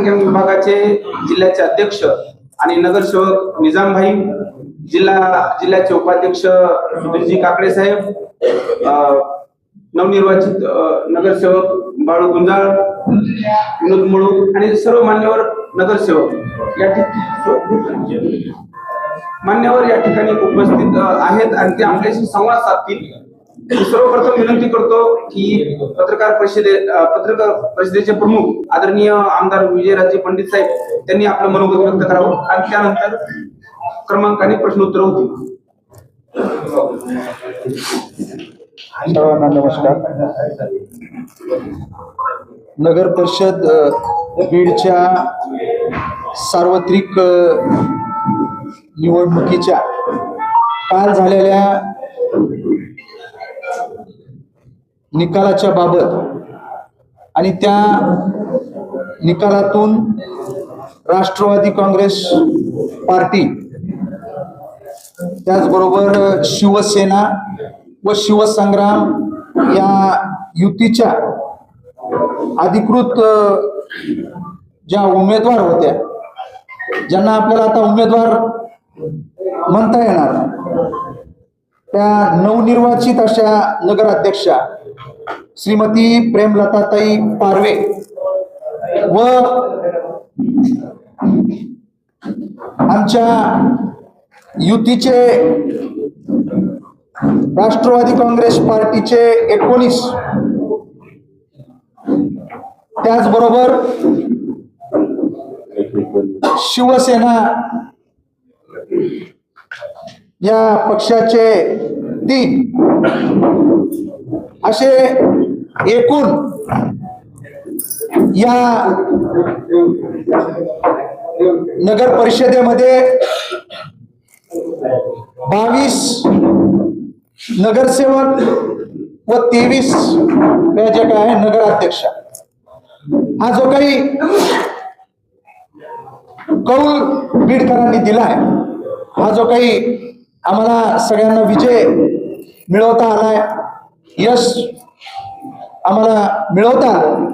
अल्पसंख्याक विभागाचे जिल्ह्याचे अध्यक्ष आणि नगरसेवक निजाम भाई, जिल्ह्याचे उपाध्यक्ष सुधीरजी काकडे साहेब, नवनिर्वाचित नगरसेवक बाळू गुंजाळ, विनोद मुळू आणि सर्व मान्यवर नगरसेवक या ठिकाणी उपस्थित आहेत आणि ते आपल्याशी संवाद साधतील. सर्वप्रथम विनंती करतो की पत्रकार परिषदेचे प्रमुख आदरणीय आमदार विजयराजे पंडित साहेब त्यांनी आपलं मनोगत व्यक्त करावं आणि त्यानंतर क्रमांकाने प्रश्नोत्तर होतील. सर्वांना नमस्कार. नगर परिषद बीडच्या सार्वत्रिक निवडणुकीच्या काल झालेल्या निकालाच्या बाबत आणि त्या निकालातून राष्ट्रवादी काँग्रेस पार्टी, त्याचबरोबर शिवसेना व शिवसंग्राम या युतीच्या अधिकृत ज्या उमेदवार होत्या, ज्यांना आपल्याला आता उमेदवार म्हणता येणार, त्या नवनिर्वाचित अशा नगराध्यक्षा श्रीमती प्रेमलताताई पारवे व आमच्या युतीचे राष्ट्रवादी काँग्रेस पार्टीचे 19, त्याचबरोबर शिवसेना या पक्षाचे 3 असे एकूण या नगर परिषदेमध्ये 22 नगरसेवक व 23 जे काय आहे नगराध्यक्ष. हा जो काही कौल बीडकरांनी दिलाय, हा जो काही आम्हाला सगळ्यांना विजय मिळवता आलाय, यश आम्हाला मिळवता आलं,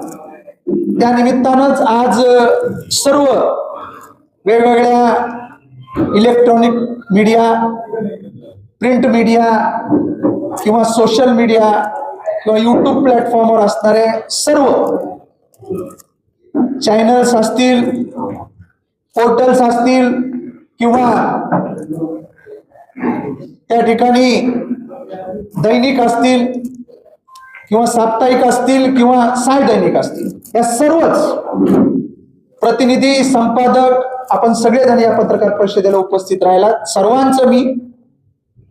त्या निमित्तानंच आज सर्व वेगवेगळ्या इलेक्ट्रॉनिक मीडिया, प्रिंट मीडिया किंवा सोशल मीडिया किंवा यूट्यूब प्लॅटफॉर्मवर असणारे सर्व चॅनल्स असतील, पोर्टल्स असतील किंवा त्या ठिकाणी दैनिक असतील किंवा साप्ताहिक असतील किंवा सायदैनिक असतील, या सर्वच प्रतिनिधी, संपादक आपण सगळेजण या पत्रकार परिषदेला उपस्थित राहिला. सर्वांचं मी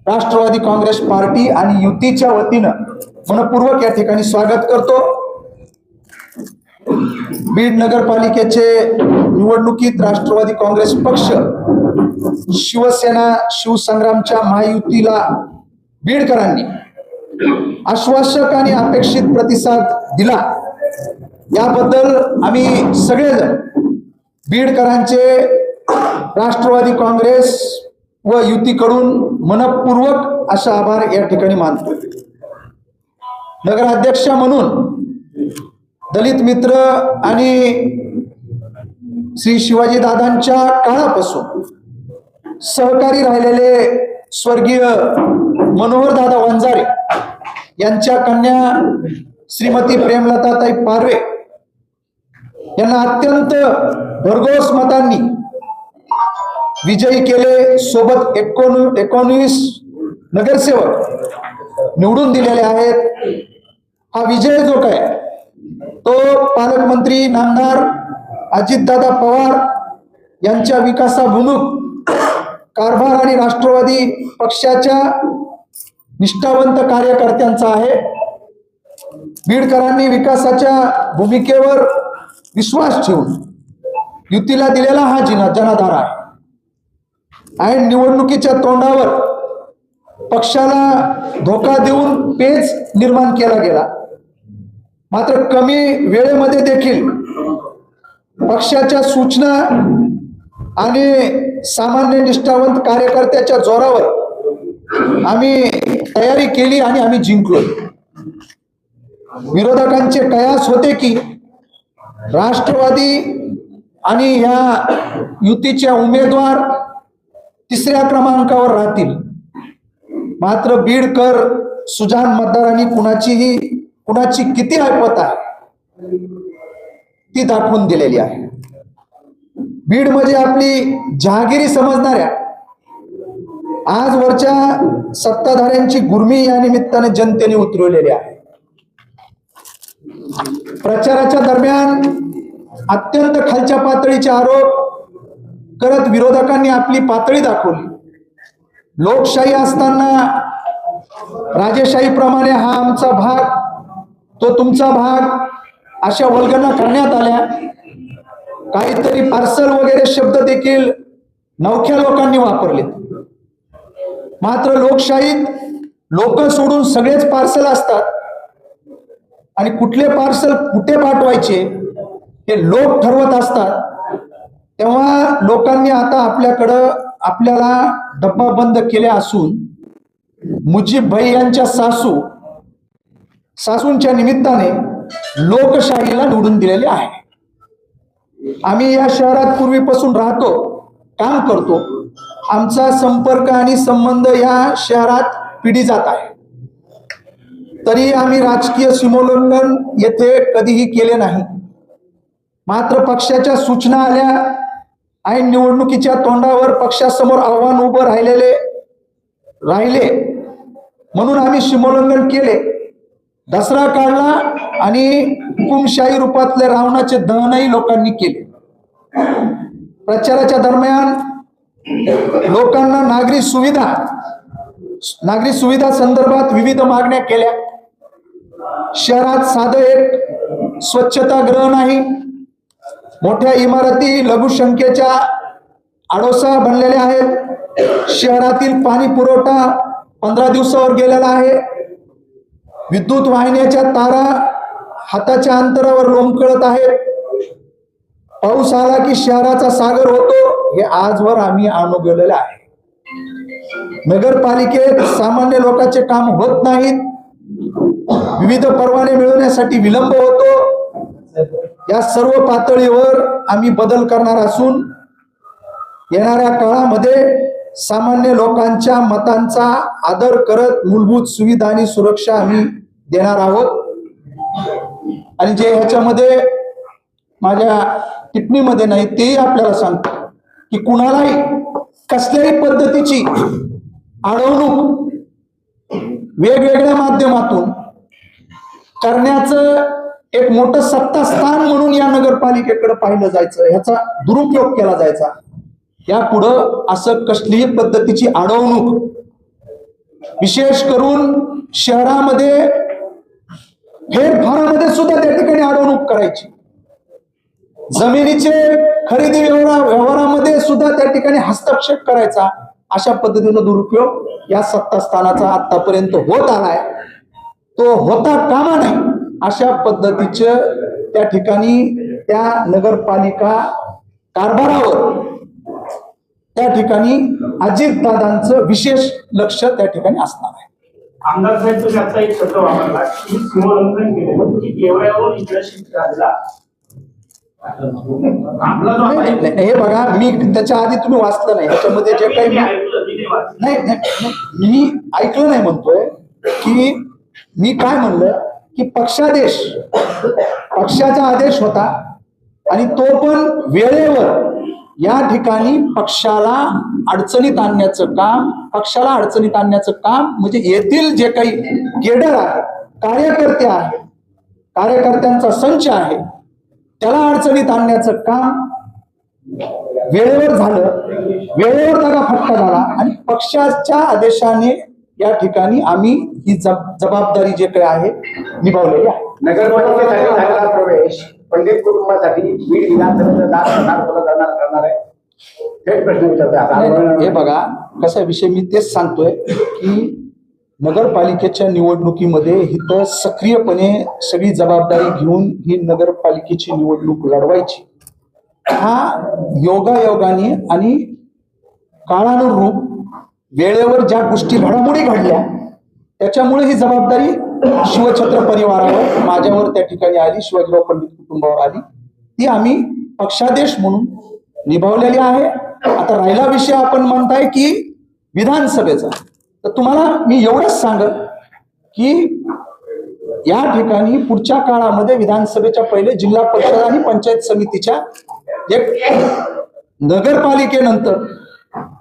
राष्ट्रवादी काँग्रेस पार्टी आणि युतीच्या वतीनं मनपूर्वक या ठिकाणी स्वागत करतो. बीड नगरपालिकेचे निवडणुकीत राष्ट्रवादी काँग्रेस पक्ष शिवसेना शिवसंग्रामच्या महायुतीला बीडकरांनी आश्वासक आणि अपेक्षित प्रतिसाद दिला, याबद्दल आम्ही सगळेजण बीडकरांचे राष्ट्रवादी काँग्रेस व युतीकडून मनपूर्वक असा आभार या ठिकाणी मानतो. नगराध्यक्ष म्हणून दलित मित्र आणि श्री शिवाजी दादांच्या काळापासून सहकारी राहिलेले स्वर्गीय मनोहर दादा वंजारे यांच्या कन्या श्रीमती प्रेमलताताई पारवे यांना अत्यंत भरघोस मतांनी विजयी केले. सोबत 19 नगरसेवक निवडून दिलेले आहेत. हा विजय जो काय तो पालकमंत्री नामदार अजितदादा पवार यांच्या विकासाभिमुख कारभार आणि राष्ट्रवादी पक्षाच्या निष्ठावंत कार्यकर्त्यांचा आहे. बीडकरांनी विकासाच्या भूमिकेवर विश्वास ठेवून युतीला दिलेला हा जनाधार आहे. आणि निवडणुकीच्या तोंडावर पक्षाला धोका देऊन पेच निर्माण केला गेला. मात्र कमी वेळेमध्ये देखील पक्षाच्या सूचना आणि सामान्य निष्ठावंत कार्यकर्त्याच्या जोरावर आम्ही तयारी केली आणि आम्ही जिंकलो. विरोधकांचे कयास होते की राष्ट्रवादी आणि या युतीच्या उमेदवार तिसऱ्या क्रमांकावर राहतील. मात्र बीडकर सुजाण मतदारांनी कुणाची किती ऐपत आहे ती दाखवून दिलेली आहे. बीड म्हणजे आपली जहागिरी समजणाऱ्या आजवरच्या सत्ताधाऱ्यांची गुर्मी या निमित्ताने जनतेने उतरवलेली आहे. प्रचाराच्या दरम्यान अत्यंत खालच्या पातळीचे आरोप करत विरोधकांनी आपली पातळी दाखवली. लोकशाही असताना राजेशाहीप्रमाणे हा आमचा भाग, तो तुमचा भाग अशा वल्गना करण्यात आल्या. काहीतरी पार्सल वगैरे शब्द देखील नवख्या लोकांनी वापरले. मात्र लोकशाहीत लोक सोडून सगळेच पार्सल असतात आणि कुठले पार्सल कुठे पाठवायचे हे लोक ठरवत असतात. तेव्हा लोकांनी आता आपल्याला डब्बा बंद केले असून मुजीब भाई यांच्या सासूंच्या निमित्ताने लोकशाहीला निवडून दिलेले आहे. आम्ही या शहरात पूर्वीपासून राहतो, काम करतो. आमचा संपर्क आणि संबंध या शहरात पिढी जात आहे. तरी आम्ही राजकीय सीमोल्लंघन येथे कधीही केले नाही. मात्र पक्षाच्या सूचना आल्या आणि निवडणुकीच्या तोंडावर पक्षासमोर आव्हान उभं राहिले म्हणून आम्ही सीमोल्लंघन केले. दसरा काढला आणि हुकुमशाही रूपातले रावणाचे दहनही लोकांनी केले. प्रचाराच्या दरम्यान लोकांना नागरी सुविधा संदर्भात विविध मागण्या केल्या. शहरात साधं एक स्वच्छतागृह नाही, मोठ्या इमारती लघुसंख्येच्या आडोसा बनलेल्या आहेत. शहरातील पाणी पुरवठा 15 दिवसावर गेलेला आहे. विद्युत वाहिन्याच्या तारा हाताच्या अंतरावर लोंबकळत आहेत. पाऊस आला की शहराचा सागर होतो हे आजवर आम्ही अनुभवलेलं आहे. नगरपालिकेत सामान्य लोकांचे काम होत नाहीत. विविध परवाने मिळवण्यासाठी विलंब होतो. या सर्व पातळीवर आम्ही बदल करणार असून येणाऱ्या काळामध्ये सामान्य लोकांच्या मतांचा आदर करत मूलभूत सुविधा आणि सुरक्षा आम्ही देणार आहोत. आणि जे ह्याच्यामध्ये माझ्या टिप्पणीमध्ये नाही तेही आपल्याला सांगतो की कुणालाही कसल्याही पद्धतीची अडवणूक वेगवेगळ्या माध्यमातून करण्याचं एक मोठं सत्तास्थान म्हणून या नगरपालिकेकडे पाहिलं जायचं, ह्याचा दुरुपयोग केला जायचा. यापुढं असं कसलीही पद्धतीची अडवणूक, विशेष करून शहरामध्ये फेरफारामध्ये सुद्धा त्या ठिकाणी अडवणूक करायची. जमिनीचे खरेदी व्यवहारामध्ये सुद्धा त्या ठिकाणी हस्तक्षेप करायचा. अशा पद्धतीचा दुरुपयोग या सत्तास्थानाचा आतापर्यंत होत आलाय. तो होता कामा नये अशा पद्धतीचं त्या ठिकाणी त्या नगरपालिका कारभारावर त्या ठिकाणी अजितदादांचं विशेष लक्ष त्या ठिकाणी असणार आहे. आमदार साहेब तुम्ही आता एक शब्द वापरला की सीमोल्लंघन केले म्हणजे केवळ्यावर इकडे झालेला हे बघा, मी त्याच्या आधी तुम्ही वाचलं नाही ह्याच्यामध्ये जे काही मी ऐकलं नाही म्हणतोय की मी काय म्हणलं की पक्षाचा आदेश होता आणि तो पण वेळेवर या ठिकाणी पक्षाला अडचणीत आणण्याचं काम म्हणजे येथील जे काही केडर आहे, कार्यकर्त्यांचा संच आहे, त्याला अडचणीत आणण्याचं काम वेळेवर झालं. वेळेवर त्याला फटका झाला आणि पक्षाच्या आदेशाने या ठिकाणी आम्ही ही जबाबदारी जे काही आहे निभावलेली आहे. नगरपालिकेसाठी झालेला प्रवेश पंडित कुटुंबासाठी बीड विधानसभेचा करणार आहे. थेट प्रश्न विचारतो. हे बघा कसा विषय, मी तेच सांगतोय की नगरपालिकेच्या निवडणुकीमध्ये इथं सक्रियपणे सगळी जबाबदारी घेऊन ही नगरपालिकेची निवडणूक लढवायची. हा योगायोगाने आणि काळानुरूप वेळेवर ज्या गोष्टी घडामोडी घडल्या त्याच्यामुळे ही जबाबदारी शिवछत्र परिवारावर, माझ्यावर त्या ठिकाणी आली, शिवाजीराव पंडित कुटुंबावर आली. ती आम्ही पक्षादेश म्हणून निभावलेली आहे. आता राहिला विषय आपण म्हणताय की विधानसभेचा, तर तुम्हाला मी एवढंच सांगत की या ठिकाणी पुढच्या काळामध्ये विधानसभेच्या पहिले जिल्हा परिषद आणि पंचायत समितीच्या एक नगरपालिकेनंतर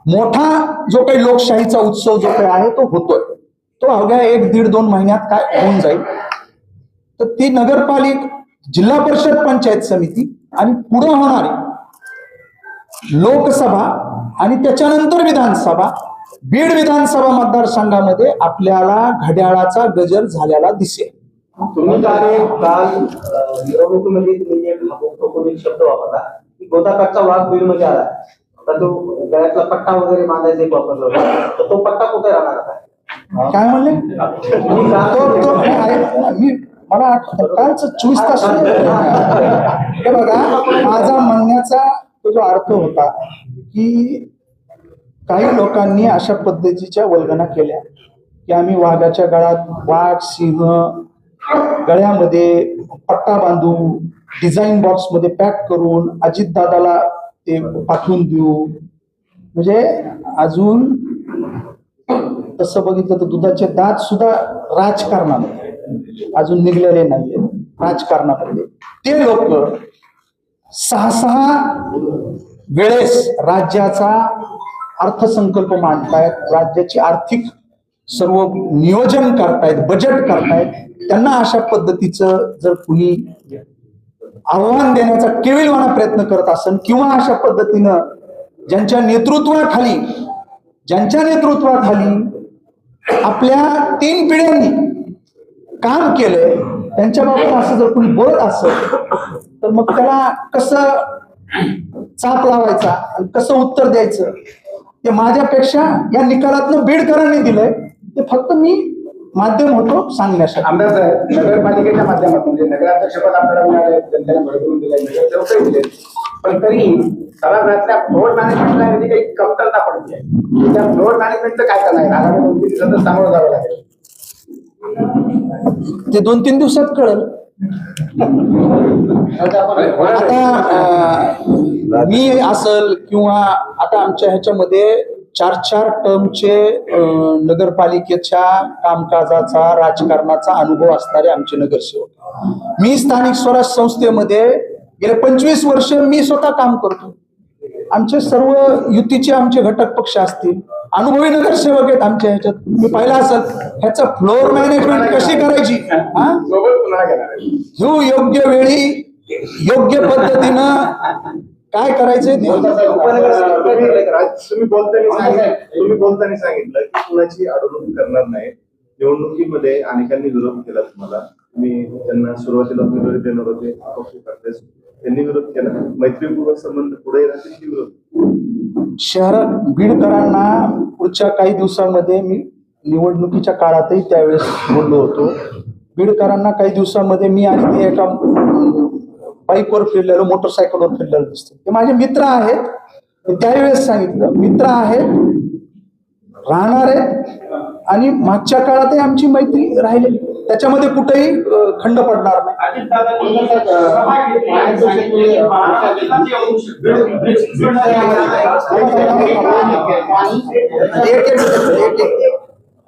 मोठा जो काही लोकशाहीचा उत्सव जो काही आहे तो होतोय, तो अवघ्या 1-1.5-2 महिन्यात काय होऊन जाईल. तर ती जिल्हा परिषद पंचायत समिती आणि पुढे होणारी लोकसभा आणि त्याच्यानंतर विधानसभा, बीड विधानसभा मतदारसंघामध्ये आपल्याला घड्याळाचा गजर झालेला दिसेल. तुम्ही काल निवडणुकीमध्ये तुम्ही एक शब्द वापरला की गोदाकाठचा वाघ बीडमध्ये आला, तर तो गळ्यातला पट्टा वगैरे बांधायचा एक वापरला होता, तर तो पट्टा कुठे राहणार आता? काय म्हणले? मला आठवतं कालच 24 तास. हे बघा, माझा म्हणण्याचा तो जो अर्थ होता की काही लोकांनी अशा पद्धतीच्या वल्गना केल्या की आम्ही वाघाच्या गळ्यात वाघ, सिंह गळ्यामध्ये पट्टा बांधू, डिझाईन बॉक्स मध्ये पॅक करून अजितदादाला ते पाठवून देऊ. म्हणजे अजून तसं बघितलं तर दुधाचे दात सुद्धा राजकारणामध्ये अजून निघलेले नाहीये. राजकारणामध्ये ते लोक 6 वेळेस राज्याचा अर्थसंकल्प मांडतायत, राज्याची आर्थिक सर्व नियोजन करतायत, बजेट करतायत. त्यांना अशा पद्धतीचं जर कुणी आव्हान देण्याचा केविलवाणा प्रयत्न करत असेल किंवा अशा पद्धतीनं ज्यांच्या नेतृत्वाखाली आपल्या 3 पिढ्यांनी काम केलंय त्यांच्या बाबत असं जर कोणी बोलत असेल तर मग त्याला कसं चाप लावायचा आणि कसं उत्तर द्यायचं ते माझ्यापेक्षा या निकालातनं बीडकरांनी दिलंय. ते फक्त मी माध्यम होतो सांगण्यासाठी. आमदार साहेब, नगरपालिकेच्या माध्यमातून म्हणजे नगराध्यक्ष पद आपल्याला मिळाले, जनतेने भरभरून दिले, नगरसेवकही दिले, पण तरी सभागृहातल्या फ्लोअर मॅनेजमेंटला काही कमतरता पडते आहे. त्या फ्लोअर मॅनेजमेंटचं काय करणार आहे? आगामी 2-3 दिवसात सामोरं जावं लागेल. ते 2-3 दिवसात कळलं. आता मी असल किंवा आता आमच्या ह्याच्यामध्ये 4 टर्मचे नगरपालिकेच्या कामकाजाचा राजकारणाचा अनुभव असणारे आमचे नगरसेवक. मी स्थानिक स्वराज्य संस्थेमध्ये गेले 25 वर्ष मी स्वतः काम करतो. आमचे सर्व युतीचे आमचे घटक पक्ष असतील, अनुभवी नगरसेवक आहेत आमच्या ह्याच्यात. मी पाहिलं असेल ह्याचं फ्लोअर मॅनेजमेंट कशी करायची, योग्य वेळी योग्य पद्धतीनं काय करायचंय ते. तुम्ही बोलताना सांगितलं की कुणाची अडवणूक करणार नाही. निवडणुकीमध्ये अनेकांनी विरोध केला तुम्हाला. तुम्ही त्यांना सुरुवातीला विरोध देणार होते, त्यांनी विरोध केला. मैत्रीपूर्वक संबंध पुढे राहतील की विरोध? शहरात बीडकरांना पुढच्या काही दिवसामध्ये मी निवडणुकीच्या काळातही त्यावेळेस बोललो होतो. बीडकरांना काही दिवसामध्ये मी आणि ते एका बाईकवर फिरलेलो, मोटरसायकलवर फिरलेलो दिसतो. ते माझे मित्र आहेत. त्यावेळेस सांगितलं मित्र आहेत, राहणार आहेत आणि मागच्या काळातही आमची मैत्री राहिलेली, त्याच्यामध्ये कुठेही खंड पडणार नाही.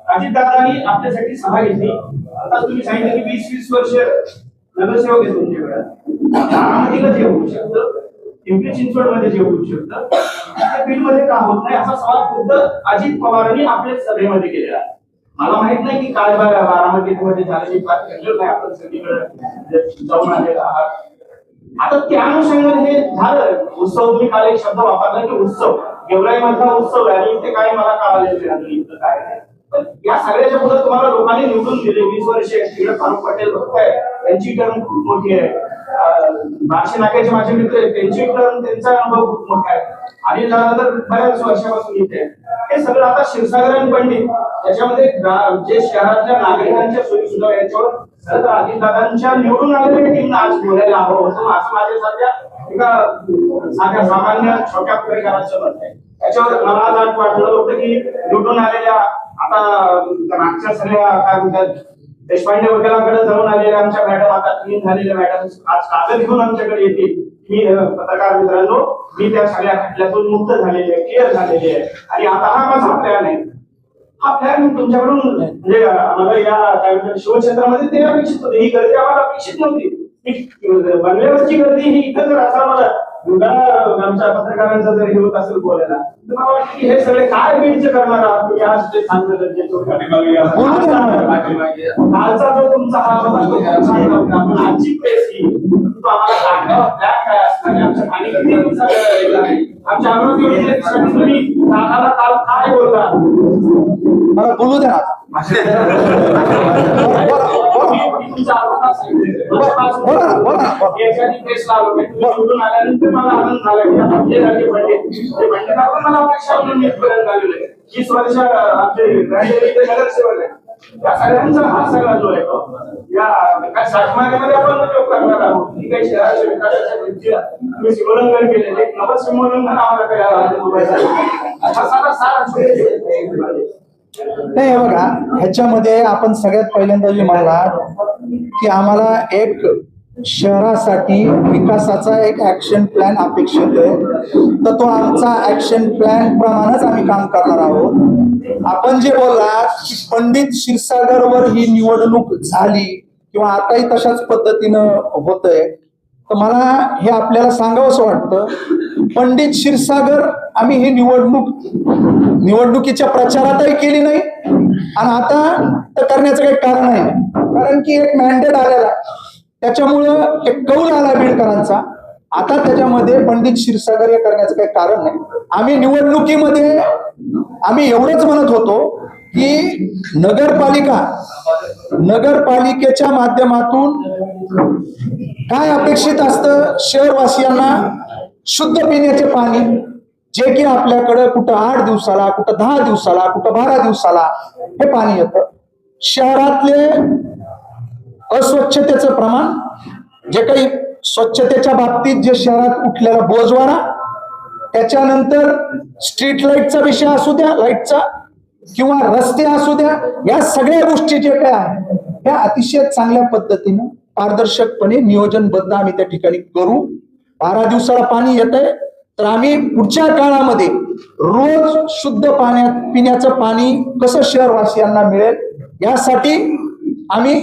अजितदादांनी आपल्यासाठी सभा घेतली. आता तुम्ही सांगितलं की 20-20 वर्ष नगरसेवक आहे तुमच्याकडे. बारामतीला जे होऊ शकतं, पिंपरी चिंचवडमध्ये जे होऊ शकतं, त्या बीडमध्ये का होत नाही असा सवाल खुद्द अजित पवारांनी आपल्या सभेमध्ये केलेला आहे. मला माहित नाही की काय बारामतीमध्ये झालेली फार नाही, आपण सगळीकडे जाऊन आलेला आहात. आता त्या अनुषंगाने हे झालं. उत्सव, तुम्ही काल एक शब्द वापरला की उत्सव, गेवराई मधला उत्सव आहे आणि इथे काय मला कळालेलं नाही काय नाही. पण या सगळ्याच्या पुढे तुम्हाला लोकांनी निवडून दिले 20 वर्ष. तिकडे फारुख पटेल बघताय, त्यांची टर्म खूप मोठी आहे. बार्शी नाक्याचे माझे मित्र आहेत, त्यांची टर्म, त्यांचा अनुभव खूप मोठा आहे. आणि तर बऱ्याच वर्षापासून इथे हे सगळं आता क्षीरसागर आणि पंडित याच्यामध्ये जे शहरातल्या नागरिकांच्या सोयी सुद्धा याच्यावर खरं तर अजितदादांच्या निवडून आलेल्या टीमनं आज बोलायला हवं होतं असं माझ्यासारख्या एका साध्या सामान्य छोट्या पत्रकाराचं मत आहे. त्याच्यावर मला आज वाटलं होतं की निवडून आलेल्या आता मागच्या सगळ्या काय म्हणतात देशपांडे वकिलाकडे जाऊन आलेल्या आमच्या मॅडम, आता क्लीन झालेल्या मॅडम आज कागद घेऊन आमच्याकडे येतील. मी पत्रकार मित्रांनो, मी त्या सगळ्या खटल्यातून मुक्त झालेले आहे, क्लिअर झालेले आहे, आणि आता हा माझा प्लॅन आहे. हा प्लॅन तुमच्याकडून म्हणजे आम्हाला या काय म्हणतात शिवक्षेत्रामध्ये ते अपेक्षित होते, ही गर्दी आम्हाला अपेक्षित नव्हती. बंगल्यावरची गर्दी ही इथं जर असा मला आमच्या पत्रकारांचा जर हे होत असेल बोलायला, तर मला वाटतं की हे सगळे काय बीडचे करणार आहात तुम्ही आज ते सांगलं कालचा जो तुमचा हा आजची प्रेस ही तो आम्हाला सांगा प्लॅन काय असणार आहे, आमच्या ठाणे किती दिवसाला आमच्या अमरावती तुम्ही कानाला काल काय बोलता मला बोलू द्या ना. निवडून आल्यानंतर मला आनंद झाला की आपले राज्य पंडित मला अपेक्षा पर्यंत आलेलं आहे की स्वतःच्या आमचे नगरसेवक आहे या सगळ्यांचा हा सगळा जो आहे तो या काय शासनामध्ये आपण उपयोग करणार आहोत की काही शहराच्या विकासाच्या दृष्टीला तुम्ही सिमोल्लंघन केलेले नवसिमोल्लंघन आम्हाला काय सारा नाही, हे बघा, ह्याच्यामध्ये आपण सगळ्यात पहिल्यांदा जे म्हणला की आम्हाला एक शहरासाठी विकासाचा एक ऍक्शन प्लॅन अपेक्षित आहे, तर तो आमचा ऍक्शन प्लॅन प्रमाणेच आम्ही काम करणार आहोत. आपण जे बोलला की पंडित क्षीरसागरवर ही निवडणूक झाली किंवा आताही तशाच पद्धतीनं होतंय, तर मला हे आपल्याला सांगावंसं वाटतं, पंडित क्षीरसागर आम्ही ही निवडणुकीच्या प्रचारातही केली नाही आणि आता तर करण्याचं काही कारण नाही, कारण की एक मॅन्डेट आलेला त्याच्यामुळं एक कौल आला बीडकरांचा. आता त्याच्यामध्ये पंडित क्षीरसागर हे करण्याचं काही कारण नाही. आम्ही निवडणुकीमध्ये आम्ही एवढंच म्हणत होतो की नगरपालिकेच्या माध्यमातून काय अपेक्षित असतं, शहरवासियांना शुद्ध पिण्याचे पाणी, जे की आपल्याकडं कुठं 8 दिवसाला, कुठं 10 दिवसाला, कुठं 12 दिवसाला हे पाणी येतं. शहरातले अस्वच्छतेचं प्रमाण, जे काही स्वच्छतेच्या बाबतीत जे शहरात उठलेला बोजवारा, त्याच्यानंतर स्ट्रीट लाईटचा विषय असू द्या, लाईटचा किंवा रस्ते असू द्या, या सगळ्या गोष्टी जे काय आहे त्या अतिशय चांगल्या पद्धतीनं पारदर्शकपणे नियोजनबद्ध आम्ही त्या ठिकाणी करू. 12 दिवसाला पाणी येतंय, तर आम्ही पुढच्या काळामध्ये रोज शुद्ध पिण्याचं पाणी कसं शहरवासियांना मिळेल यासाठी आम्ही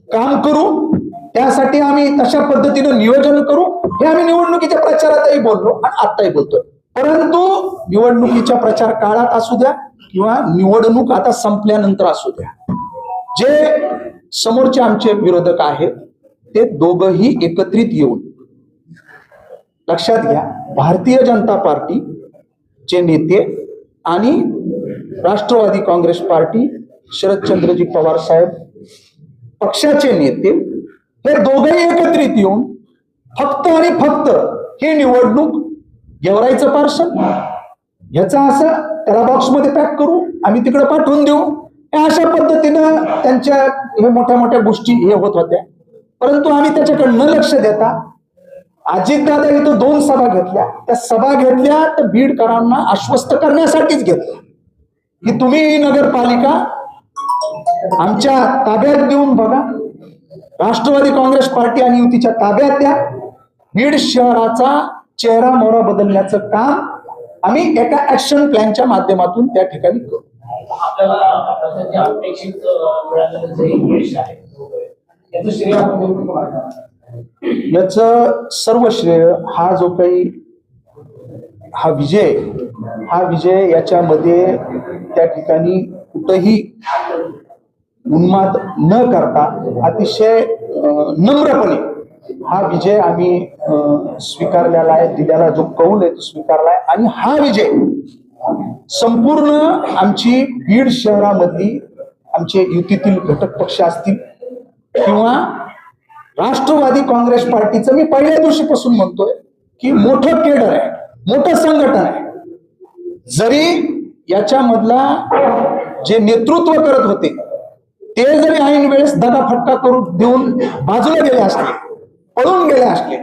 काम करू, त्यासाठी आम्ही तशा पद्धतीनं नियोजन करू. हे आम्ही निवडणुकीच्या प्रचारातही बोललो आणि आताही बोलतोय. परंतु निवडणुकीच्या प्रचार काळात असू द्या किंवा निवडणूक आता संपल्यानंतर असू द्या, जे समोरचे आमचे विरोधक आहेत ते दोघंही एकत्रित येऊन, लक्षात घ्या, भारतीय जनता पार्टीचे नेते आणि राष्ट्रवादी काँग्रेस पार्टी, शरदचंद्रजी पवार साहेब पक्षाचे नेते, हे दोघंही एकत्रित येऊन फक्त आणि फक्त ही निवडणूक गेवराईचं पार्सल ह्याचा असं त्याला बॉक्समध्ये पॅक करू, आम्ही तिकडे पाठवून देऊ, अशा पद्धतीनं त्यांच्या हे मोठ्या मोठ्या गोष्टी हे होत होत्या. परंतु आम्ही त्याच्याकडे न लक्ष देता अजितदादा इथं 2 सभा घेतल्या. त्या सभा घेतल्या तर बीडकरांना आश्वस्त करण्यासाठीच घेतल्या की तुम्ही ही नगरपालिका आमच्या ताब्यात देऊन बघा, राष्ट्रवादी काँग्रेस पार्टी आणि युतीच्या ताब्यात द्या. बीड शहराचा चेहरा मोहरा बदलण्याचं काम आम्ही एका ऍक्शन प्लॅनच्या माध्यमातून त्या ठिकाणी करू. आपल्याला अपेक्षित मिळालेलं जे यश आहे याचं श्रेय आपण नेमकं कोणाला देणार? याचं सर्व श्रेय हा जो काही हा विजय याच्यामध्ये त्या ठिकाणी कुठंही उन्माद न करता अतिशय नम्रपणे हा विजय आम्ही स्वीकारलेला आहे, दिलेला जो कौल आहे तो स्वीकारलाय. आणि हा विजय संपूर्ण आमची बीड शहरामधली आमचे युतीतील घटक पक्ष असतील किंवा राष्ट्रवादी काँग्रेस पार्टीचं मी पहिल्या दिवशीपासून म्हणतोय की मोठं केडर आहे, मोठं संघटन आहे. जरी याच्यामधला जे नेतृत्व करत होते ते जरी ऐन वेळेस दगाफटका करून देऊन बाजूला गेले असले, पळून गेले असले,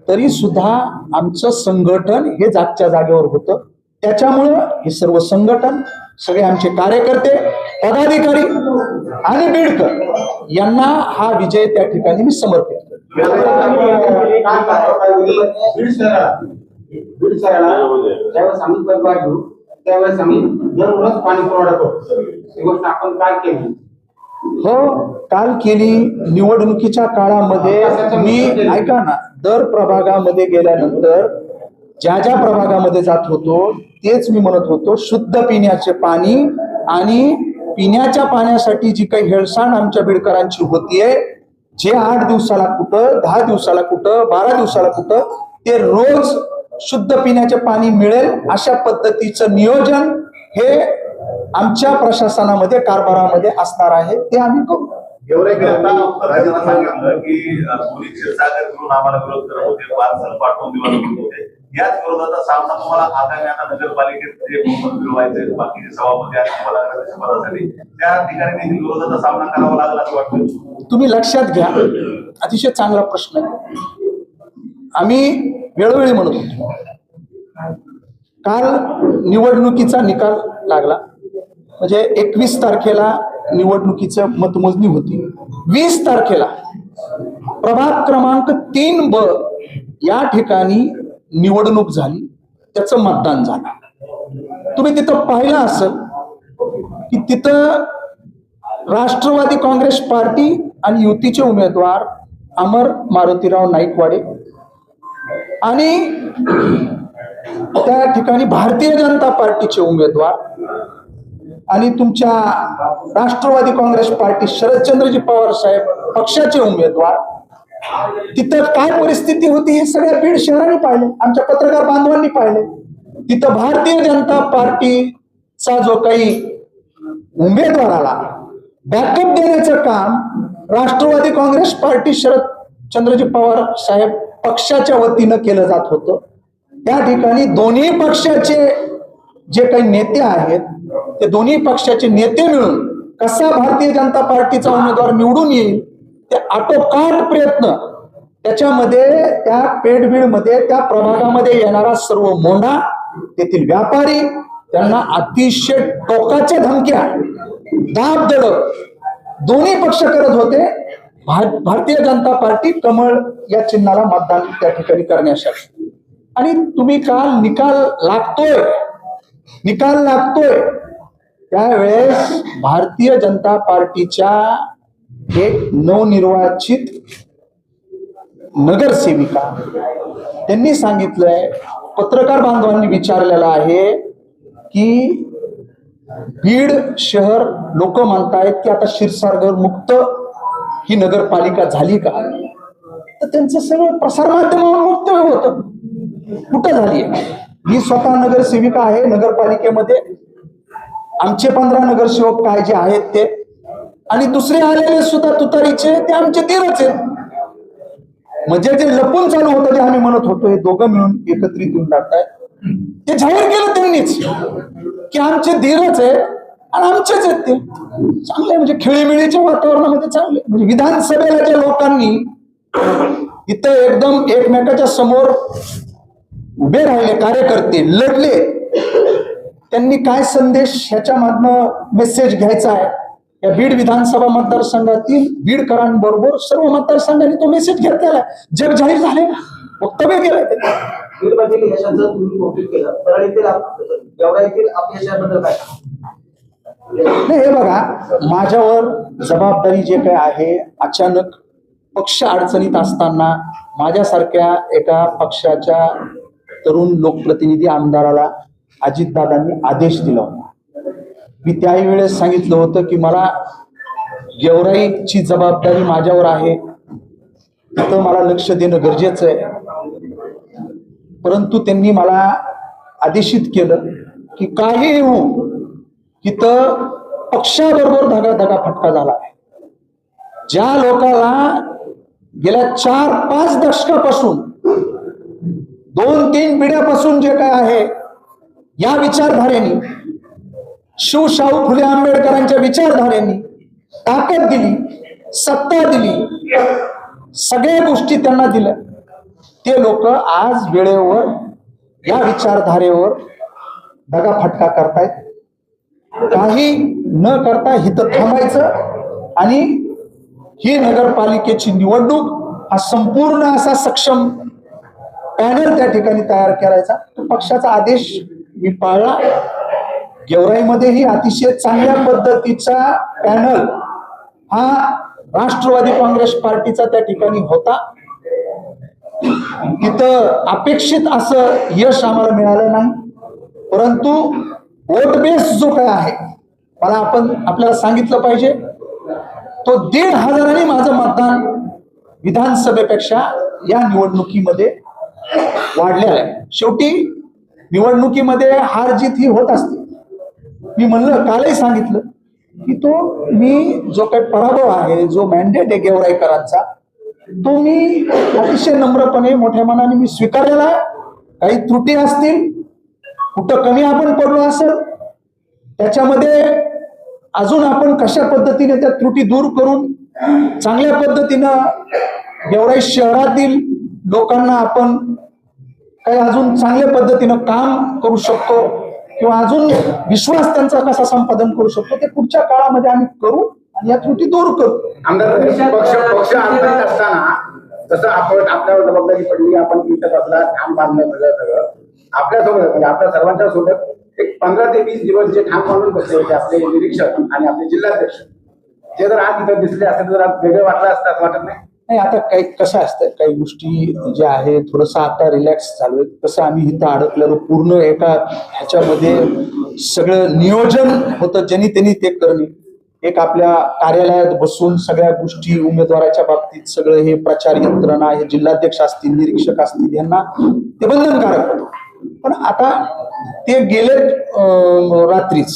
तरी सुद्धा आमचं संघटन हे जागच्या जागेवर होतं. त्याच्यामुळं हे सर्व संघटन, सगळे आमचे कार्यकर्ते, पदाधिकारी आणि बीडकर यांना हा विजय त्या ठिकाणी मी समर्पित करतो. बीड शहराला ज्यावेळेस आम्ही पदभार घेऊ त्यावेळेस आम्ही दररोज पाणी पुरवठा करतो. ही गोष्ट आपण काय केली? हो, काल केली. निवडणुकीच्या काळामध्ये मी ऐका ना, दर प्रभागामध्ये गेल्यानंतर ज्या ज्या प्रभागामध्ये जात होतो तेच मी म्हणत होतो, शुद्ध पिण्याचे पाणी आणि पिण्याच्या पाण्यासाठी जी काही हेळसांड आमच्या बीडकरांची होतीये, जे 8 दिवसाला कुठं, 10 दिवसाला कुठं, 12 दिवसाला कुठं, ते रोज शुद्ध पिण्याचे पाणी मिळेल अशा पद्धतीचं नियोजन हे आमच्या प्रशासनामध्ये, कारभारामध्ये असणार आहे. ते आम्ही करू. एवढं राजांना सांगितलं की पोलीस क्षीरसागर करून आम्हाला विरोध करत होते, पार्सल पाठवून दिवस होते. याच विरोधाचा सामना तुम्हाला आगामी आता नगरपालिकेत जे मिळवायचे बाकीचे सभापती आहेत पदासाठी त्या ठिकाणी देखील विरोधाचा सामना करावा लागला असं वाटतं. तुम्ही लक्षात घ्या, अतिशय चांगला प्रश्न आहे. आम्ही वेळोवेळी म्हणत होतो, काल निवडणुकीचा निकाल लागला, म्हणजे 21 तारखेला निवडणुकीचं मतमोजणी होती. 20 तारखेला प्रभाग क्रमांक 3 ब या ठिकाणी निवडणूक झाली, त्याचं मतदान झालं. तुम्ही तिथं पाहिलं असेल की तिथं राष्ट्रवादी काँग्रेस पार्टी आणि युतीचे उमेदवार अमर मारुतीराव नाईकवाडे आणि त्या ठिकाणी भारतीय जनता पार्टीचे उमेदवार आणि तुमच्या राष्ट्रवादी काँग्रेस पार्टी शरदचंद्रजी पवार साहेब पक्षाचे उमेदवार, तिथं काय परिस्थिती होती हे सगळ्या बीड शहराने पाहिले, आमच्या पत्रकार बांधवांनी पाहिले. तिथं भारतीय जनता पार्टीचा जो काही उमेदवाराला बॅकअप देण्याचं काम राष्ट्रवादी काँग्रेस पार्टी शरदचंद्रजी पवार साहेब पक्षाच्या वतीनं केलं जात होतं. त्या ठिकाणी दोन्ही पक्षाचे जे काही नेते आहेत ते दोन्ही पक्षाचे नेते मिळून कसा भारतीय जनता पार्टीचा उमेदवार निवडून येईल ते आटोकाट प्रयत्न, त्याच्यामध्ये त्या पेठबीडमध्ये त्या प्रभागामध्ये येणारा सर्व मोंढा, तेथील व्यापारी, त्यांना अतिशय टोकाच्या धमक्या, दाब दडप दोन्ही पक्ष करत होते भारतीय जनता पार्टी कमळ या चिन्हाला मतदान त्या ठिकाणी करण्यासाठी. आणि तुम्ही काल निकाल लागतोय त्यावेळेस भारतीय जनता पार्टीच्या एक नवनिर्वाचित नगरसेविका त्यांनी सांगितलंय, पत्रकार बांधवांनी विचारलेलं आहे की बीड शहर लोक म्हणतायत की आता क्षीरसागर मुक्त ही नगरपालिका झाली का? तर त्यांचं सगळं प्रसारमाध्यमावर वक्तव्य होतं. कुठं झाली? मी स्वतः नगरसेविका आहे नगरपालिकेमध्ये, आमचे 15 नगरसेवक काय जे आहेत ते, आणि दुसरे आलेले सुद्धा तुतारीचे ते आमचे 13च आहेत. म्हणजे जे लपून चालू होतं, जे आम्ही म्हणत होतो हे दोघं मिळून एकत्रित येऊन टाकतायत, ते जाहीर केलं त्यांनीच की आमचे 13च आहेत आणि आमचेच आहेत. ते चांगले, म्हणजे खेळीमेळीच्या वातावरणामध्ये चांगले, म्हणजे विधानसभेला ज्या लोकांनी इथं एकदम एकमेकाच्या समोर उभे राहिले, कार्यकर्ते लढले, त्यांनी काय संदेश ह्याच्यामधनं मेसेज घ्यायचा आहे या बीड विधानसभा मतदारसंघातील बीडकरांबरोबर सर्व मतदारसंघांनी तो मेसेज घेतलेला आहे. जग जाहीर झाले, वक्तव्य केलंय. बीडमधील यशाचं तुम्ही कौतुक केलं, परळीतील गेवराईतील अपयशाबद्दल काय? नाही, हे बघा, माझ्यावर जबाबदारी जे काय आहे, अचानक पक्ष अडचणीत असताना माझ्यासारख्या एका पक्षाच्या तरुण लोकप्रतिनिधी आमदाराला अजितदादांनी आदेश दिला होता. मी त्याही वेळेस सांगितलं होतं की मला गेवराईची जबाबदारी माझ्यावर आहे, तिथं मला लक्ष देणं गरजेचं आहे. परंतु त्यांनी मला आदेशित केलं की काही होऊ, तिथं पक्षाबरोबर धगाधगा झाला आहे. ज्या लोकांना गेल्या 4-5 दशकापासून 2-3 पिढ्यापासून जे काय आहे या विचारधारेनी, शिवशाहू फुले आंबेडकरांच्या विचारधारेनी ताकद दिली, सत्ता दिली, सगळ्या गोष्टी त्यांना दिल्या, ते लोक आज वेळेवर या विचारधारेवर दगाफटका करतायत. काही न करता इथं थांबायचं आणि ही नगरपालिकेची निवडणूक हा संपूर्ण असा सक्षम पॅनल त्या ठिकाणी तयार करायचा. तो पक्षाचा आदेश मी पाळला. गेवराईमध्येही अतिशय चांगल्या पद्धतीचा पॅनल हा राष्ट्रवादी काँग्रेस पार्टीचा त्या ठिकाणी होता. तिथं अपेक्षित असं यश आम्हाला मिळालं नाही, परंतु वोट बेस जो काय आहे, मला आपल्याला सांगितलं पाहिजे, तो 1,500 माझं मतदान विधानसभेपेक्षा या निवडणुकीमध्ये वाढलेलं आहे. शेवटी निवडणुकीमध्ये हार जीत ही होत असते. मी म्हणलं, कालही सांगितलं की मी जो काही पराभव आहे, जो मॅन्डेट आहे गेवराईकरांचा, तो मी अतिशय नम्रपणे मोठ्या मनाने मी स्वीकारलेला आहे. काही त्रुटी असतील, कुठं कमी आपण पडलो असेल, त्याच्यामध्ये अजून आपण कशा पद्धतीने त्या त्रुटी दूर करून चांगल्या पद्धतीनं गेवराई शहरातील लोकांना आपण काही अजून चांगल्या पद्धतीनं काम करू शकतो किंवा अजून विश्वास त्यांचा कसा संपादन करू शकतो, ते पुढच्या काळामध्ये आम्ही करू आणि या त्रुटी दूर करू. आमदार पक्ष आमदार असताना जसं आपण आपल्यावर जबाबदारी पडली, आपण इथं बसला, ठाम बांधलं सगळं आपल्यासोबत, म्हणजे आपल्या सर्वांच्या सोबत एक 15 ते 20 दिवस जे ठाम बांधून बसले होते आपले निरीक्षक आणि आपले जिल्हाध्यक्ष, ते जर आज इथं दिसले असते तर आज वेगळं वाटलं असतं असं वाटत नाही? नाही, आता काही कसं असतं, काही गोष्टी ज्या आहेत थोडंसं आता रिलॅक्स झालोय. कसं आम्ही इथं अडकलेलो, पूर्ण एका ह्याच्यामध्ये सगळं नियोजन होतं, ज्यांनी त्यांनी ते करणे. एक आपल्या कार्यालयात बसून सगळ्या गोष्टी उमेदवाराच्या बाबतीत सगळं हे प्रचार यंत्रणा, हे जिल्हाध्यक्ष असतील, निरीक्षक असतील, यांना ते बंधनकारक होतं. पण आता ते गेलेत रात्रीच,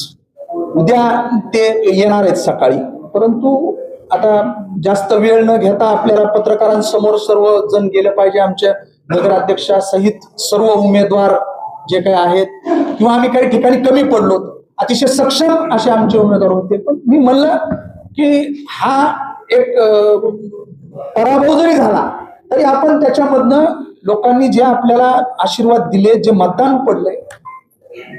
उद्या ते येणार आहेत सकाळी. परंतु आता जास्त वेळ न घेता आपल्याला पत्रकारांसमोर सर्व जण गेलं पाहिजे. आमच्या नगराध्यक्षासहित सर्व उमेदवार जे काही आहेत, किंवा आम्ही काही ठिकाणी कमी पडलो, अतिशय सक्षम असे आमचे उमेदवार होते. पण मी म्हणलं की हा एक पराभव जरी झाला तरी आपण त्याच्यामधनं लोकांनी जे आपल्याला आशीर्वाद दिले, जे मतदान पडलंय,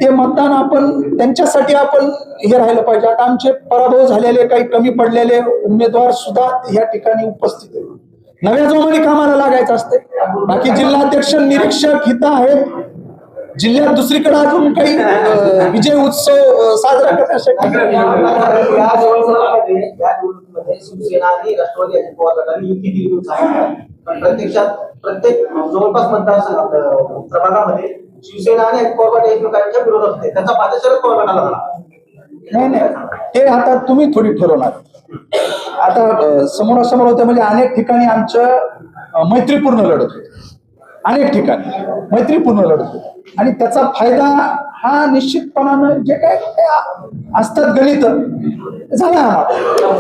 ते मतदान आपण त्यांच्यासाठी आपण हे राहिलं पाहिजे. आता आमचे पराभव झालेले, काही कमी पडलेले उमेदवार सुद्धा या ठिकाणी उपस्थित आहेत. नव्या जोमाने कामाला लागायचं असते. बाकी जिल्हाध्यक्ष, निरीक्षक हित आहेत. जिल्ह्यात दुसरीकडे अजून काही विजय उत्सव साजरा करण्यासाठी या निवडणुकीमध्ये शिवसेना आणि राष्ट्रवादी अजित पवार गटाने युती दिली होती सांगितलं. पण प्रत्यक्षात प्रत्येक जवळपास मतदारसंघ प्रभागामध्ये शिवसेना आणि अजित पवार गट एकमेकांच्या विरोधात होते. त्याचा फायदा शरद पवार गटाला झाला. नाही, ते आता तुम्ही थोडी ठरवणार. आता समोरासमोर होते म्हणजे अनेक ठिकाणी आमचं मैत्रीपूर्ण लढत होती, अनेक ठिकाणी मैत्रीपूर्ण लढत होती, आणि त्याचा फायदा हा निश्चितपणानं जे काय असतात गणित झाला.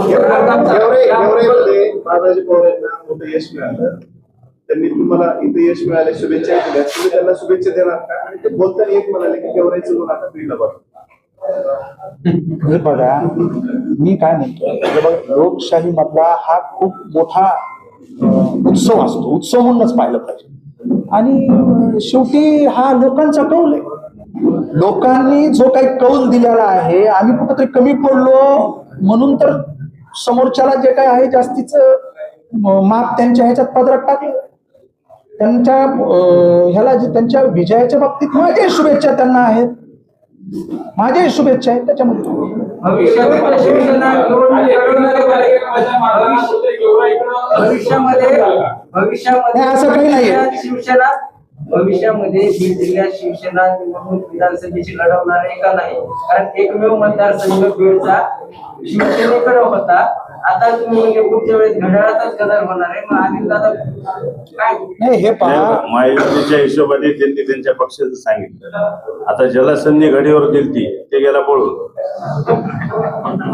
गेवराईमध्ये बाळाजी पवार यांना मोठं यश मिळालं, त्यांनी तुम्हाला इथे यश मिळाले, शुभेच्छा दिल्या, तुम्ही त्यांना शुभेच्छा देणार का? आणि ते बोलताना एक म्हणाले की गेवराईचं लोक आता पिढीला बघ. हे बघा, मी काय म्हणतो, लोकशाही मधला हा खूप मोठा उत्सव असतो, उत्सव म्हणूनच पाहिलं पाहिजे. आणि शेवटी हा लोकांचा कौल आहे. लोकांनी जो काही कौल दिलेला आहे, आम्ही कुठंतरी कमी पडलो म्हणून तर समोरच्याला जे काय आहे जास्तीचं माप त्यांच्या ह्याच्यात पदरात टाकलं. त्यांच्या ह्याला जे त्यांच्या विजयाच्या बाबतीत माझ्याही शुभेच्छा त्यांना आहेत, माझ्याही शुभेच्छा आहेत. त्याच्यामध्ये भविष्यामध्ये असं काही नाहीये. शिवसेना भविष्यामध्ये बीड जिल्ह्यात शिवसेना निवडणूक विधानसभेची लढवणार आहे का नाही? कारण एकमेव मतदारसंघ बीडचा शिवसेनेकडे होता. आता तुम्ही म्हणजे पुढच्या वेळेस घड्याळाचाच गदार होणार आहे. मग आम्ही दादा काय नाही, हे पहा, महायुतीच्या हिशोबाने त्यांनी त्यांच्या पक्षाचं सांगितलं. आता ज्याला संधी घडीवर दिलती ते गेला पळून.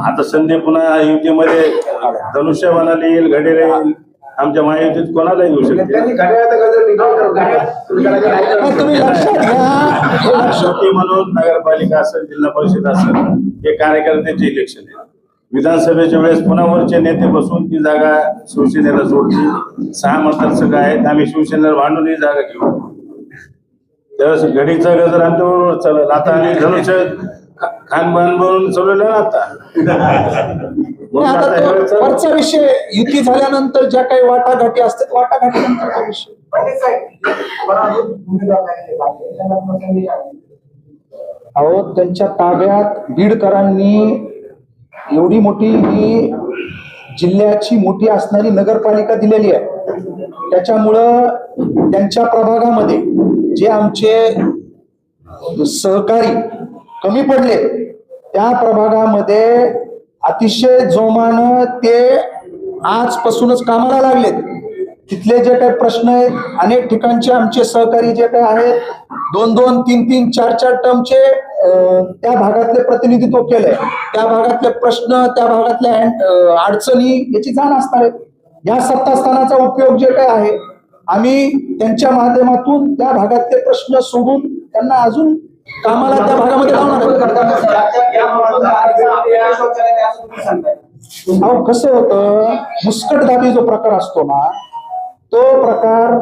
आता संधी पुन्हा युतीमध्ये धनुष्यबाणाला येईल, घडीला येईल. आमच्या महायुतीत कोणाला येऊ शकते. त्यांनी घड्याळाचा गजर तुम्ही लक्षात घ्या, शेवटी म्हणून नगरपालिका असेल, जिल्हा परिषद असेल, हे कार्यकर्त्याचे इलेक्शन आहे. विधानसभेच्या वेळेस पुन्हा वरचे नेते बसून ती जागा शिवसेनेला सोडतील. 6 मतदारसंघ आहेत, आम्ही शिवसेनेला भांडून ही जागा घेऊ. त्यावेळेस घडीचा गजर आमच्याबरोबर चालेल. आता आम्ही धनुष्य खानबान बनवून चालवलं ना आता. नाही, आता तो वरचा विषय युती झाल्यानंतर ज्या काही वाटाघाटी असतात वाटाघाटीनंतरचा विषय. अहो त्यांच्या ताब्यात बीडकरांनी एवढी मोठी ही जिल्ह्याची मोठी असणारी नगरपालिका दिलेली आहे. त्याच्यामुळं त्यांच्या प्रभागामध्ये जे आमचे सहकारी कमी पडले त्या प्रभागामध्ये अतिशय जोमानं ते आजपासूनच कामाला लागलेत. तिथले जे काही प्रश्न आहेत, अनेक ठिकाणचे आमचे सहकारी जे काही आहेत 2-2, 3-3, 4-4 टर्मचे त्या भागातले प्रतिनिधित्व केलंय. त्या भागातले प्रश्न, त्या भागातल्या अडचणी याची जाण असणार आहे. या सत्तास्थानाचा उपयोग जे काय आहे आम्ही त्यांच्या माध्यमातून त्या भागातले प्रश्न सोडून त्यांना अजून कामाला त्या भागामध्ये लावणार आहे. अहो कसं होतं, मुस्कटदाबी जो प्रकार असतो ना, तो प्रकार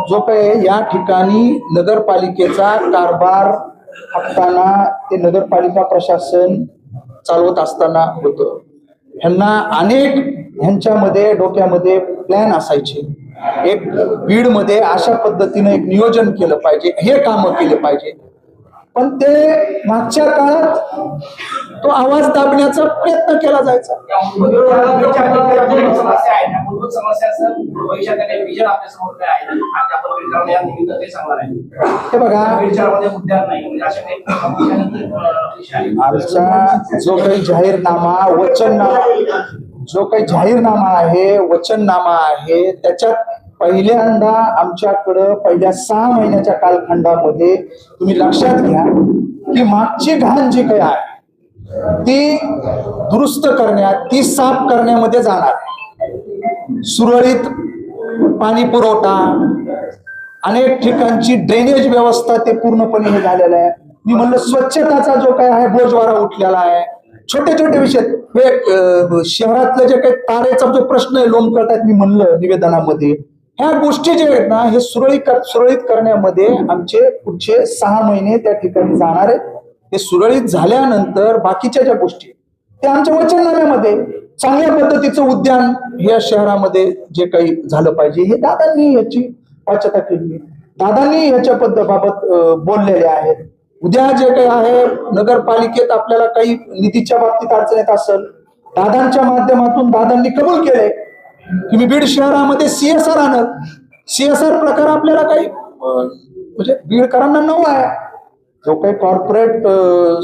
जो काही या ठिकाणी नगरपालिकेचा कारभार असताना ते नगरपालिका प्रशासन चालवत असताना होतं. ह्यांना ह्यांच्यामध्ये डोक्यामध्ये प्लॅन असायचे. एक बीडमध्ये अशा पद्धतीने एक नियोजन केलं पाहिजे, हे कामं केले पाहिजे. पण ते मागच्या काळात तो आवाज दाबण्याचा प्रयत्न केला जायचा. हे बघा, आमचा जो काही जाहीरनामा आहे, वचननामा आहे, त्याच्यात पहिल्यांदा आमच्याकडं पहिल्या 6 महिन्याच्या कालखंडामध्ये तुम्ही लक्षात घ्या की मागची घाण जी काही आहे ती दुरुस्त करण्यात, ती साफ करण्यामध्ये जाणार. सुरळीत पाणी पुरवठा, अनेक ठिकाणची ड्रेनेज व्यवस्था ते पूर्णपणे हे झालेलं आहे. मी म्हणलं स्वच्छताचा जो काय आहे बोजवारा उठलेला आहे. छोटे छोटे विषय हे शहरातलं जे काही तारेचा जो प्रश्न आहे लोंबकळतात, मी म्हणलं निवेदनामध्ये, ह्या गोष्टी जे आहेत ना हे सुरळीत करण्यामध्ये आमचे पुढचे 6 महिने त्या ठिकाणी जाणार आहेत. ते सुरळीत झाल्यानंतर बाकीच्या ज्या गोष्टी त्या आमच्या वचननाम्यामध्ये चांगल्या पद्धतीचं उद्यान या शहरामध्ये जे काही झालं पाहिजे हे दादांनी याची वाच्यता केली. दादांनी याच्या बाबत बोललेले आहेत. उद्या जे काही आहे नगरपालिकेत आपल्याला काही निधीच्या बाबतीत अडचण येत असेल, दादांच्या माध्यमातून दादांनी कबूल केले की मी बीड शहरामध्ये CSR आणत. CSR प्रकार आपल्याला काही म्हणजे बीडकरांना नवा आहे. जो काही कॉर्पोरेट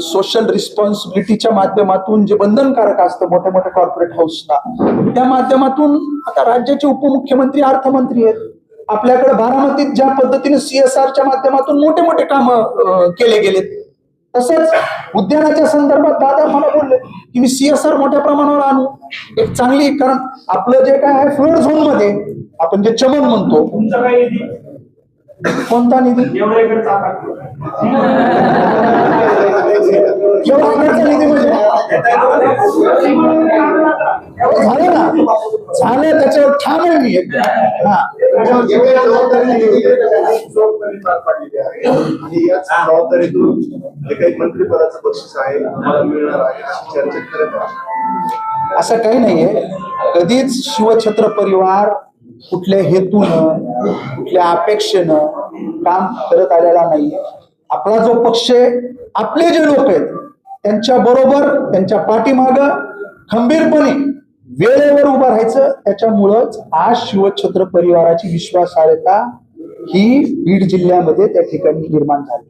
सोशल रिस्पॉन्सिबिलिटीच्या माध्यमातून जे बंधनकारक असतं मोठ्या मोठ्या कॉर्पोरेट हाऊसना, त्या माध्यमातून आता राज्याचे उपमुख्यमंत्री अर्थमंत्री आहेत. आपल्याकडे बारामतीत ज्या पद्धतीने CSRच्या माध्यमातून मोठे मोठे काम केले गेलेत, तसंच उद्यानाच्या संदर्भात दादा मला बोलले की मी CSR मोठ्या प्रमाणावर आणू एक चांगली. कारण आपलं जे काय आहे फ्लोड झोन मध्ये आपण जे चमन म्हणतो, तुमचा काय निधी, कोणता निधी, एवढा इकडचा निधी म्हणजे झालं ना, झालं त्याच्यावर ठाम आहे मी. आणि याच जबाबदारीतून जे काही मंत्रिपदाचं बक्षीस आहे मला मिळणार आहे अशी चर्चा करत आहे. असं काही नाहीये. कधीच शिवछत्र परिवार कुठल्या हेतून कुठल्या अपेक्षेनं काम करत आलेला नाहीये. आपला जो पक्ष आहे, आपले जे लोक आहेत त्यांच्या बरोबर, त्यांच्या पाठीमाग खंबीरपणे वेळेवर उभं राहायचं. त्याच्यामुळंच आज शिवछत्र परिवाराची विश्वासार्हता ही बीड जिल्ह्यामध्ये त्या ठिकाणी निर्माण झाली.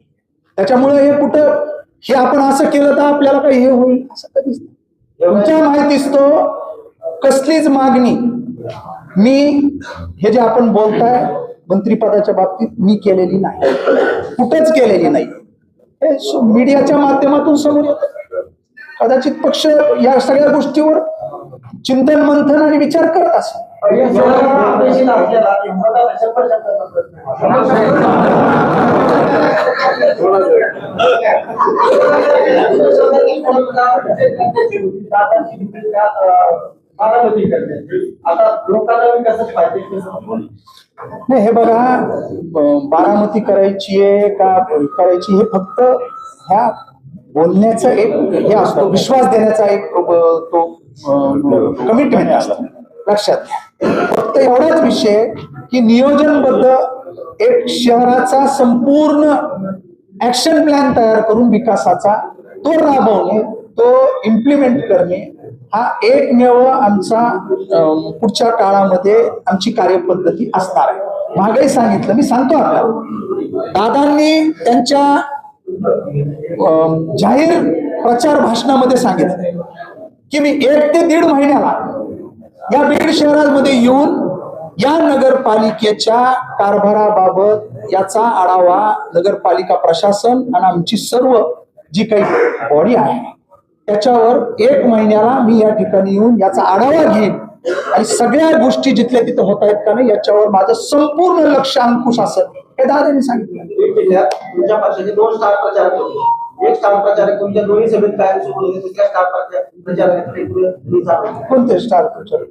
त्याच्यामुळे हे कुठं हे आपण असं केलं तर आपल्याला काही हे होईल असं कधीच नाही. तुमच्या माहितीच तो कसलीच मागणी मी हे जे आपण बोलताय मंत्रिपदाच्या बाबतीत मी केलेली नाही, कुठंच केलेली नाही. हे मीडियाच्या माध्यमातून समोर येतं. कदाचित पक्ष या सगळ्या गोष्टीवर चिंतन मंथन आणि विचार करत असेल. नाही हे बघा, बारामती करायची आहे का करायची हे फक्त ह्या बोलण्याचा एक हे असतो, विश्वास देण्याचा एक तो कमिटमेंट असतं. लक्षात घ्या. फक्त एवढाच विषय की नियोजनबद्ध एक शहराचा संपूर्ण ऍक्शन प्लॅन तयार करून विकासाचा तो राबवणे, तो इम्प्लिमेंट करणे हा एकमेव आमचा पुढच्या काळामध्ये आमची कार्यपद्धती असणार आहे. मागेही सांगितलं, मी सांगतो आपल्याला, दादांनी त्यांच्या जाहीर प्रचार भाषणामध्ये सांगितलं की मी 1 ते 1.5 महिन्याला या बीड शहरामध्ये येऊन या नगरपालिकेच्या कारभाराबाबत याचा आढावा नगरपालिका प्रशासन आणि आमची सर्व जी काही बॉडी आहे त्याच्यावर 1 महिन्याला मी या ठिकाणी येऊन याचा आढावा घेईन आणि सगळ्या गोष्टी जिथल्या तिथे होत आहेत का नाही याच्यावर माझं संपूर्ण लक्ष अंकुश असेल हे दादांनी सांगितलं. तुमच्या पक्षाचे 2 स्टार प्रचारक होते. एक स्टार प्रचारक तुमच्या दोन्ही सभेत कायम सोबत होते, दुसऱ्या स्टार प्रचारक कोणते स्टार प्रचारक?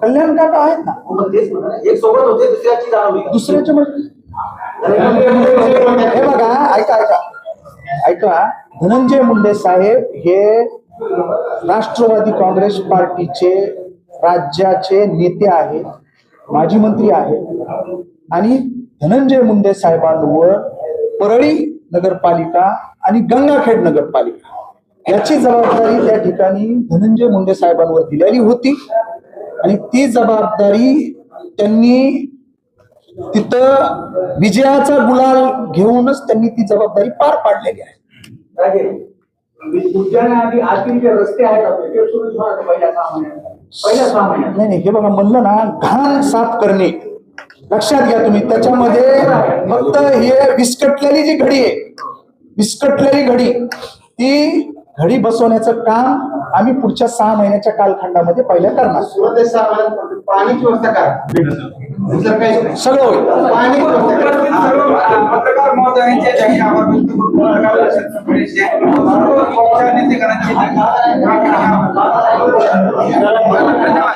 कल्याण काका आहेत ना, तेच म्हणा, एक सोबत होते, दुसऱ्याची जाणवली. दुसऱ्याच्या हे बघा, ऐका, धनंजय मुंडे साहेब हे राष्ट्रवादी काँग्रेस पार्टीचे राज्याचे नेते आहेत, माजी मंत्री आहेत आणि धनंजय मुंडे साहेबांवर परळी नगरपालिका आणि गंगाखेड नगरपालिका याची जबाबदारी त्या ठिकाणी धनंजय मुंडे साहेबांवर दिलेली होती आणि ती जबाबदारी त्यांनी तिथं विजयाचा गुलाल घेऊनच त्यांनी ती जबाबदारी पार पाडलेली आहे. उद्यानाआधी आतील जे रस्ते आहेत आपले ते सुरू झाले पहिल्या 6 महिन्यात. नाही, हे बघा, म्हणलं ना, घाण साफ करणे. लक्षात घ्या तुम्ही, त्याच्यामध्ये फक्त हे विस्कटलेली जी घडी आहे, विस्कटलेली घडी, ती घडी बसवण्याचं काम आम्ही पुढच्या 6 महिन्याच्या कालखंडामध्ये पहिल्या करणार. पाण्याची व्यवस्था करा, सगळं होईल. पाणी उपस्थित सर्व पत्रकार महोदयांचे जाहीर आभार व्यक्त करून पत्रकार परिषद संपलेली आहे. सर्व पक्ष नेतेकरांचे धन्यवाद.